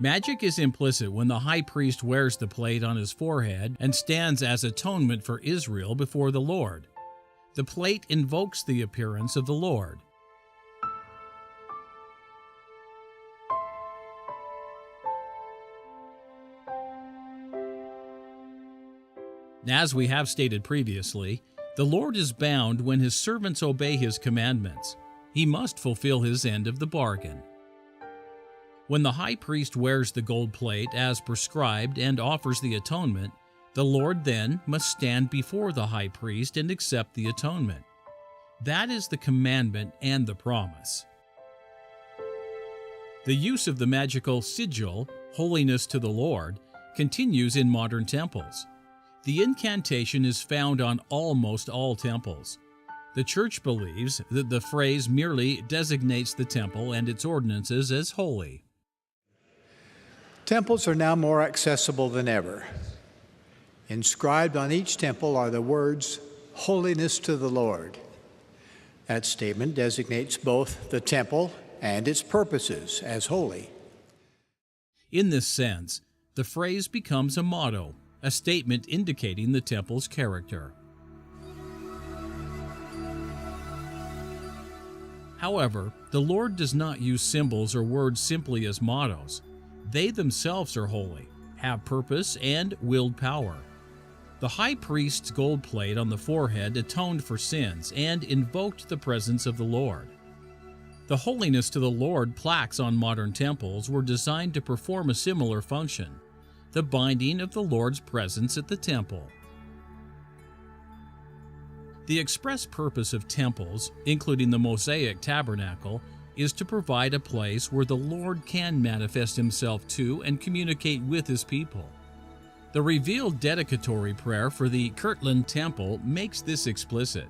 Magic is implicit when the high priest wears the plate on his forehead and stands as atonement for Israel before the Lord. The plate invokes the appearance of the Lord. As we have stated previously, the Lord is bound when his servants obey his commandments. He must fulfill his end of the bargain. When the high priest wears the gold plate as prescribed and offers the atonement, the Lord then must stand before the high priest and accept the atonement. That is the commandment and the promise. The use of the magical sigil, holiness to the Lord, continues in modern temples. The incantation is found on almost all temples. The Church believes that the phrase merely designates the temple and its ordinances as holy. Temples are now more accessible than ever. Inscribed on each temple are the words, "Holiness to the Lord." That statement designates both the temple and its purposes as holy. In this sense, the phrase becomes a motto, a statement indicating the temple's character. However, the Lord does not use symbols or words simply as mottos. They themselves are holy, have purpose, and willed power. The high priest's gold plate on the forehead atoned for sins and invoked the presence of the Lord. The Holiness to the Lord plaques on modern temples were designed to perform a similar function, the binding of the Lord's presence at the temple. The express purpose of temples, including the Mosaic Tabernacle, is to provide a place where the Lord can manifest himself to and communicate with his people. The revealed dedicatory prayer for the Kirtland Temple makes this explicit.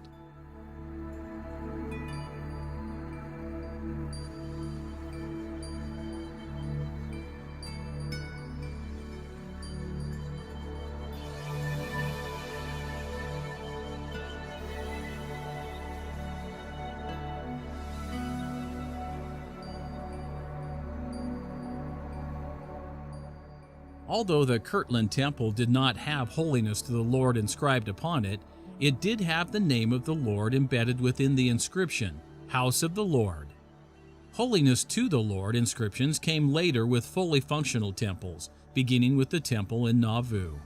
Although the Kirtland Temple did not have holiness to the Lord inscribed upon it, it did have the name of the Lord embedded within the inscription, House of the Lord. Holiness to the Lord inscriptions came later with fully functional temples, beginning with the temple in Nauvoo.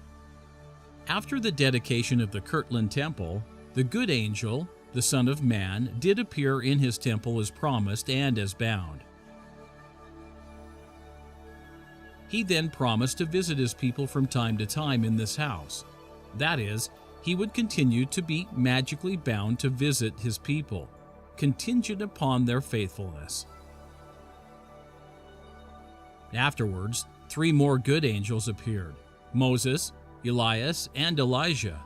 After the dedication of the Kirtland Temple, the good angel, the Son of Man, did appear in his temple as promised and as bound. He then promised to visit his people from time to time in this house. That is, he would continue to be magically bound to visit his people, contingent upon their faithfulness. Afterwards, 3 more good angels appeared: Moses, Elias, and Elijah.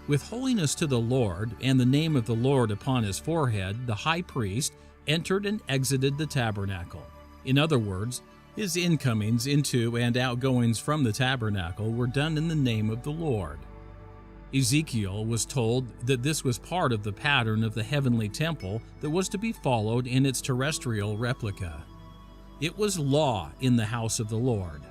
With holiness to the Lord and the name of the Lord upon his forehead, the high priest entered and exited the tabernacle. In other words, his incomings into and outgoings from the tabernacle were done in the name of the Lord. Ezekiel was told that this was part of the pattern of the heavenly temple that was to be followed in its terrestrial replica. It was law in the house of the Lord.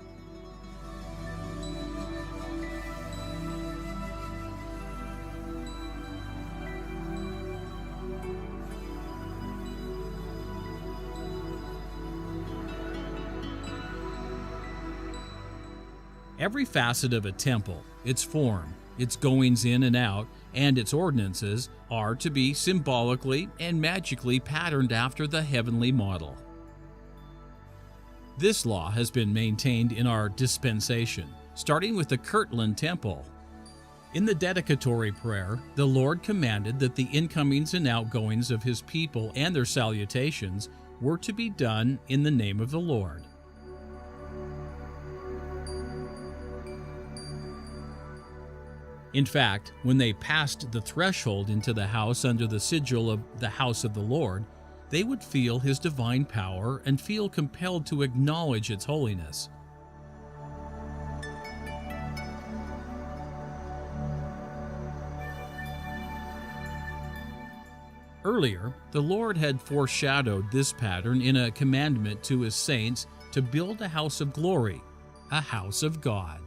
Every facet of a temple, its form, its goings in and out, and its ordinances are to be symbolically and magically patterned after the heavenly model. This law has been maintained in our dispensation, starting with the Kirtland Temple. In the dedicatory prayer, the Lord commanded that the incomings and outgoings of his people and their salutations were to be done in the name of the Lord. In fact, when they passed the threshold into the house under the sigil of the house of the Lord, they would feel His divine power and feel compelled to acknowledge its holiness. Earlier, the Lord had foreshadowed this pattern in a commandment to His saints to build a house of glory, a house of God.